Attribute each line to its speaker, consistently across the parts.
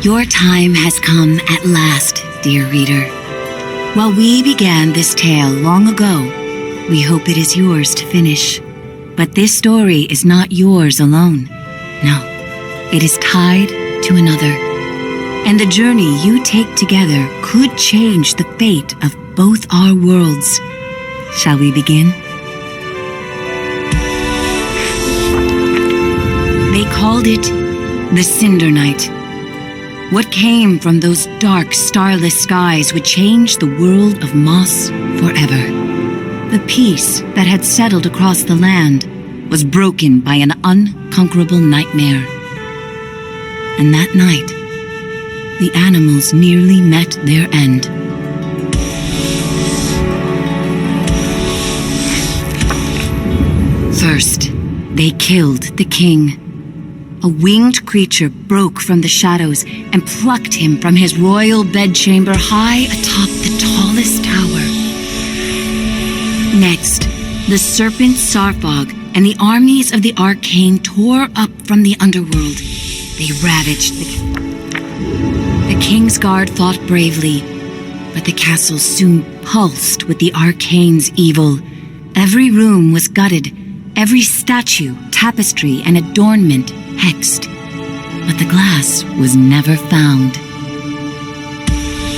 Speaker 1: Your time has come at last, dear reader. While we began this tale long ago, we hope it is yours to finish. But this story is not yours alone. No, it is tied to another. And the journey you take together could change the fate of both our worlds. Shall we begin? They called it the Cinder Night. What came from those dark, starless skies would change the world of Moss forever. The peace that had settled across the land was broken by an unconquerable nightmare. And that night, the animals nearly met their end. First, they killed the king. A winged creature broke from the shadows and plucked him from his royal bedchamber high atop the tallest tower. Next, the serpent Sarfog and the armies of the Arcane tore up from the underworld. They ravaged the King's Guard fought bravely, but the castle soon pulsed with the Arcane's evil. Every room was gutted, every statue, tapestry, and adornment hexed, but the glass was never found.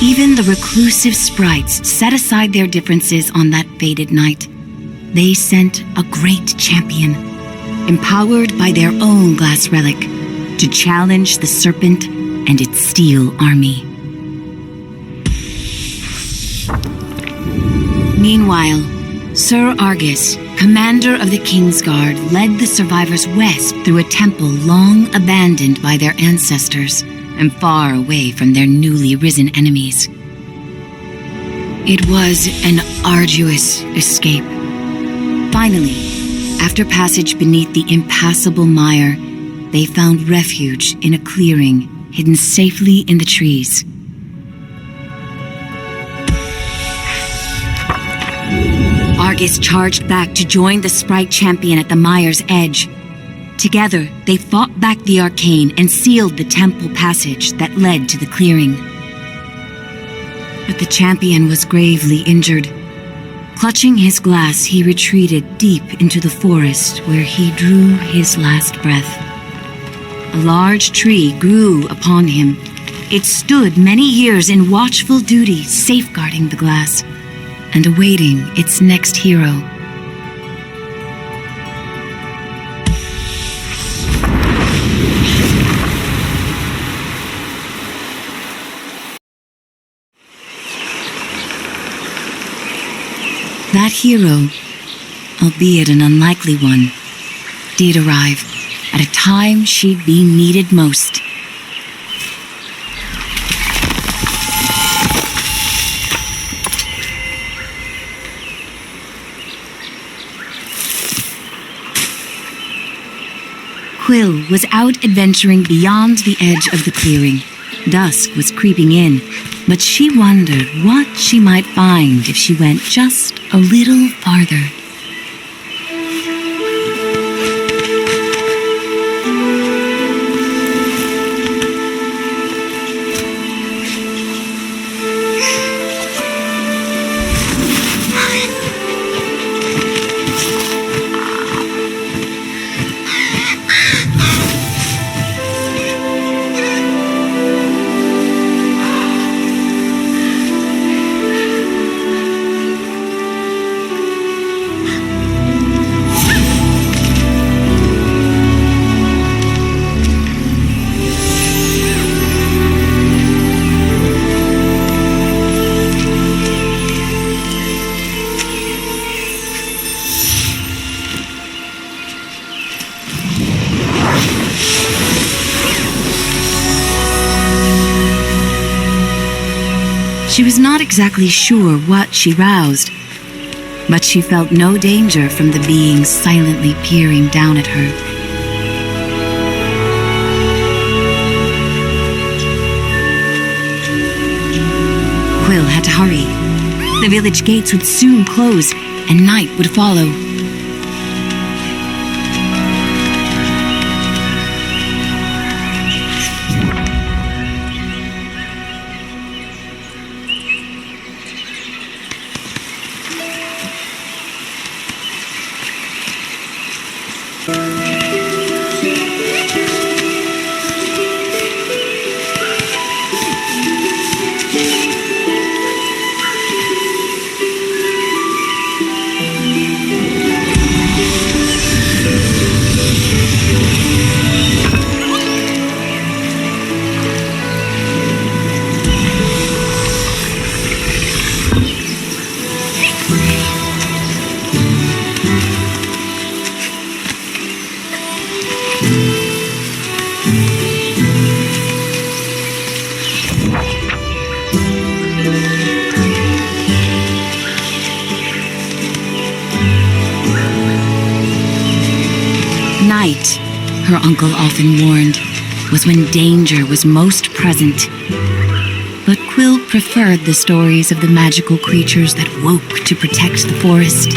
Speaker 1: Even the reclusive sprites set aside their differences on that fated night. They sent a great champion, empowered by their own glass relic, to challenge the serpent and its steel army. Meanwhile, Sir Argus, commander of the King's Guard, led the survivors west through a temple long abandoned by their ancestors and far away from their newly risen enemies. It was an arduous escape. Finally, after passage beneath the impassable mire, they found refuge in a clearing hidden safely in the trees. Argus charged back to join the sprite champion at the mire's edge. Together, they fought back the Arcane and sealed the temple passage that led to the clearing. But the champion was gravely injured. Clutching his glass, he retreated deep into the forest where he drew his last breath. A large tree grew upon him. It stood many years in watchful duty, safeguarding the glass and awaiting its next hero. That hero, albeit an unlikely one, did arrive at a time she'd be needed most. Quill was out adventuring beyond the edge of the clearing. Dusk was creeping in, but she wondered what she might find if she went just a little farther. She was not exactly sure what she roused, but she felt no danger from the being silently peering down at her. Quill had to hurry. The village gates would soon close, and night would follow. Night, her uncle often warned, was when danger was most present. But Quill preferred the stories of the magical creatures that woke to protect the forest.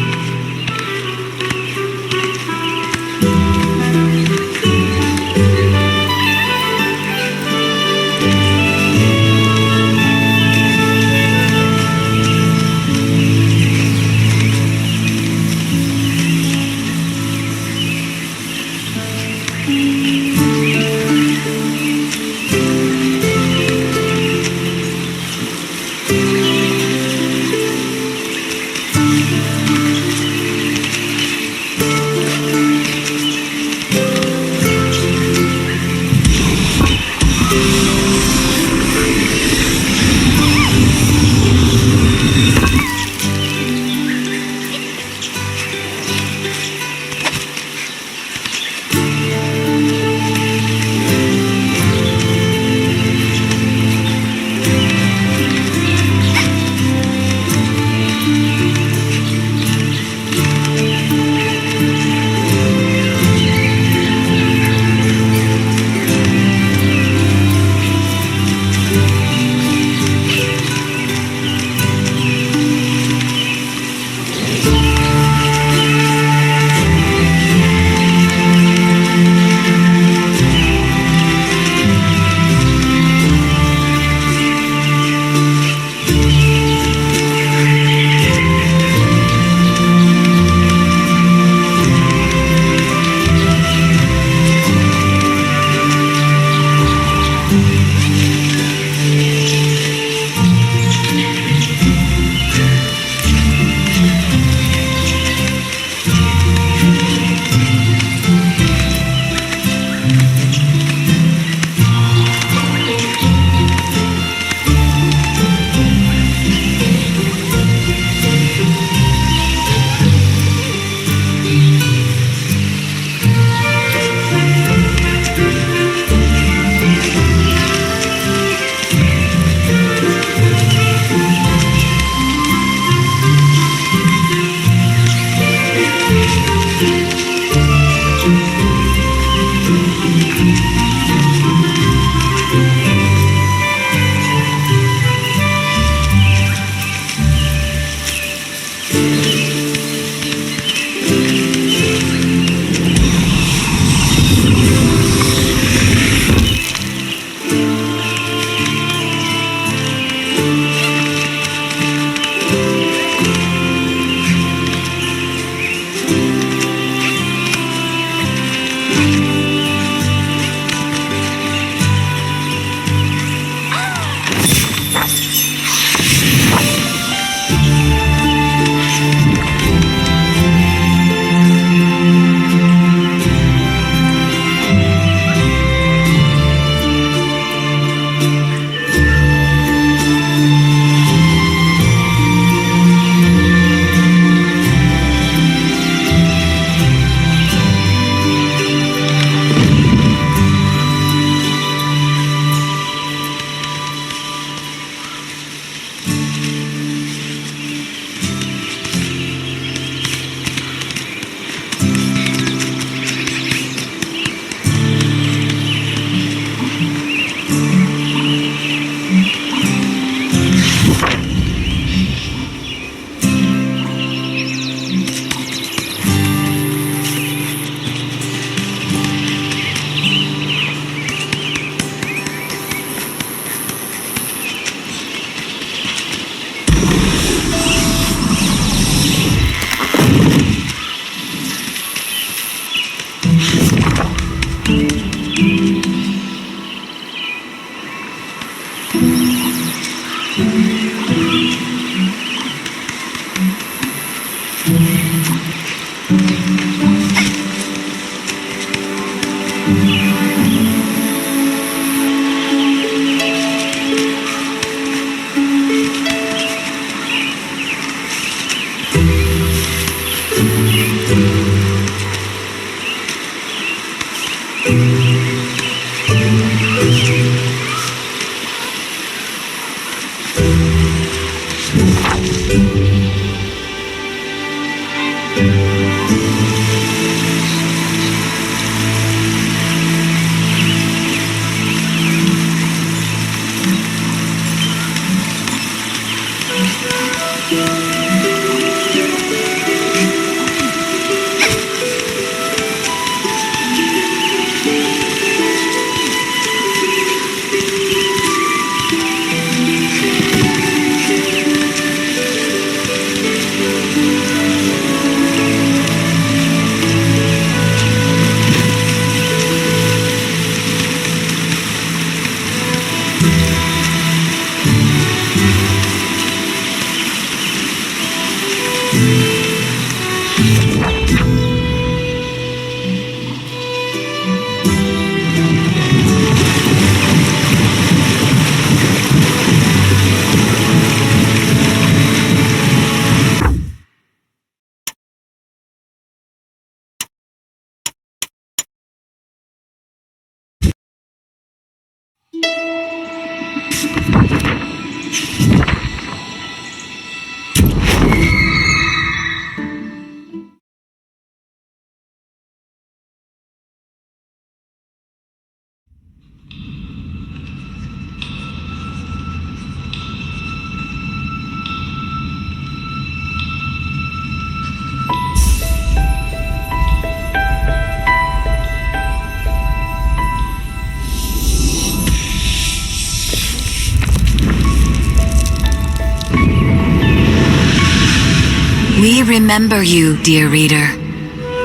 Speaker 1: We remember you, dear reader,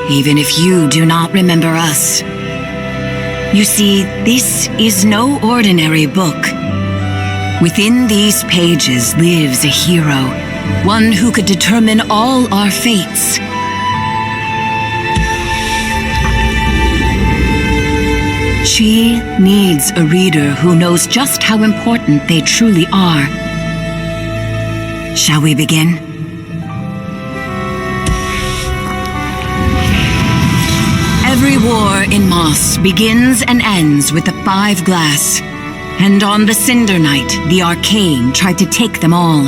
Speaker 1: even if you do not remember us. You see, this is no ordinary book. Within these pages lives a hero, one who could determine all our fates. She needs a reader who knows just how important they truly are. Shall we begin? Every war in Moss begins and ends with the Five Glass, and on the Cinder Night, the Arcane tried to take them all.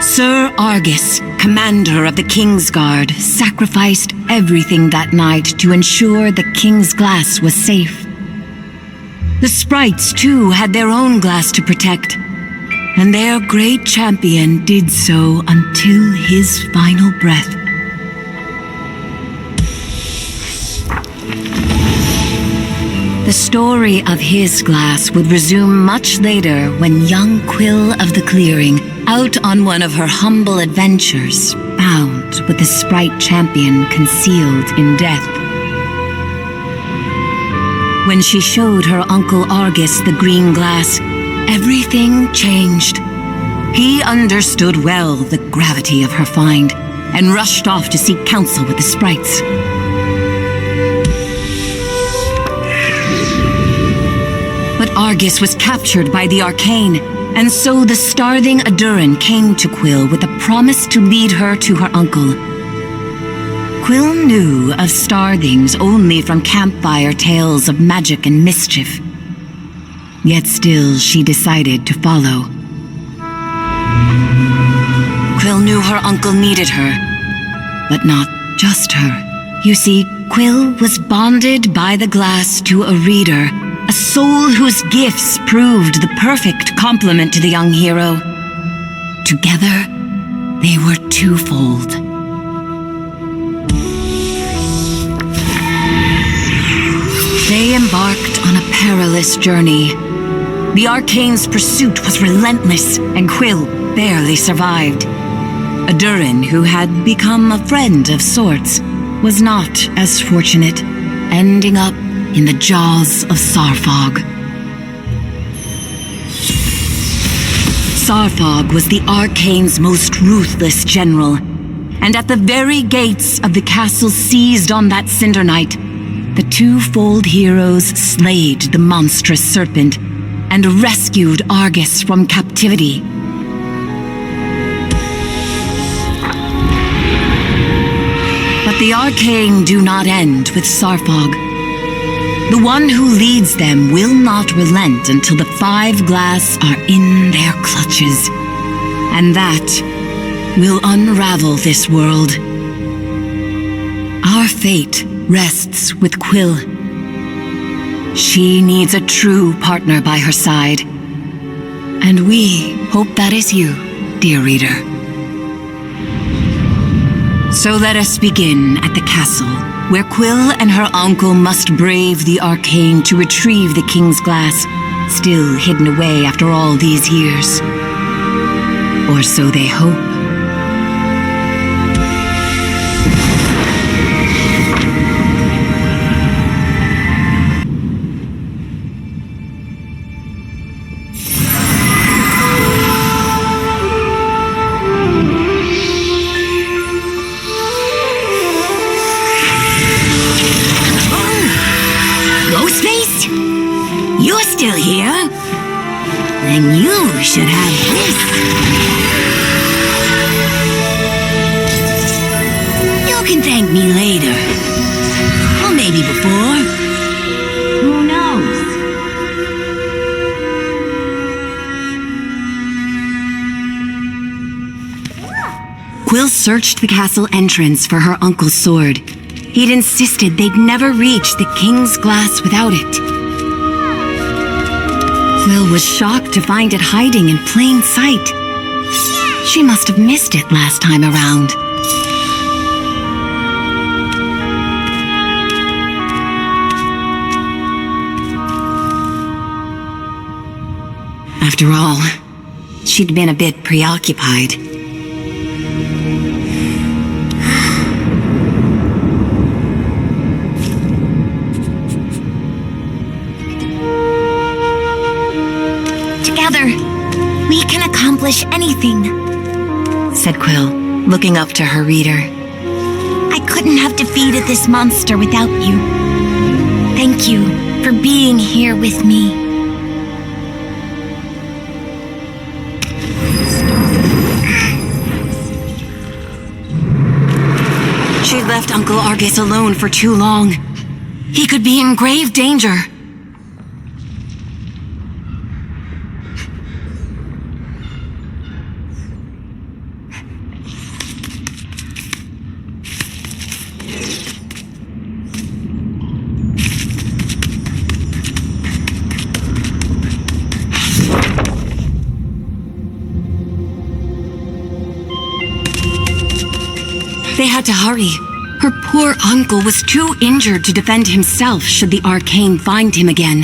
Speaker 1: Sir Argus, commander of the King's Guard, sacrificed everything that night to ensure the King's Glass was safe. The sprites, too, had their own glass to protect, and their great champion did so until his final breath. The story of his glass would resume much later when young Quill of the Clearing, out on one of her humble adventures, found with the sprite champion concealed in death. When she showed her uncle Argus the green glass, everything changed. He understood well the gravity of her find and rushed off to seek counsel with the sprites. But Argus was captured by the Arcane, and so the starving Adurin came to Quill with a promise to lead her to her uncle. Quill knew of starthings only from campfire tales of magic and mischief. Yet still she decided to follow. Quill knew her uncle needed her, but not just her. You see, Quill was bonded by the glass to a reader, a soul whose gifts proved the perfect complement to the young hero. Together, they were twofold. They embarked on a perilous journey. The Arcane's pursuit was relentless, and Quill barely survived. Adurin, who had become a friend of sorts, was not as fortunate, ending up in the jaws of Sarfog. Sarfog was the Arcane's most ruthless general, and at the very gates of the castle seized on that cinder night, the twofold heroes slayed the monstrous serpent and rescued Argus from captivity. But the Arcane do not end with Sarfog. The one who leads them will not relent until the five glass are in their clutches, and that will unravel this world. Our fate rests with Quill. She needs a true partner by her side, and we hope that is you, dear reader. So let us begin at the castle, where Quill and her uncle must brave the Arcane to retrieve the King's Glass, still hidden away after all these years. Or so they hope.
Speaker 2: Still here? Then you should have this. You can thank me later. Or maybe before. Who knows?
Speaker 1: Quill searched the castle entrance for her uncle's sword. He'd insisted they'd never reach the King's Glass without it. Quill was shocked to find it hiding in plain sight. She must have missed it last time around. After all, she'd been a bit preoccupied.
Speaker 2: Together, we can accomplish anything,
Speaker 1: said Quill, looking up to her reader.
Speaker 2: I couldn't have defeated this monster without you. Thank you for being here with me.
Speaker 1: She'd left Uncle Argus alone for too long. He could be in grave danger. They had to hurry. Her poor uncle was too injured to defend himself should the Arcane find him again.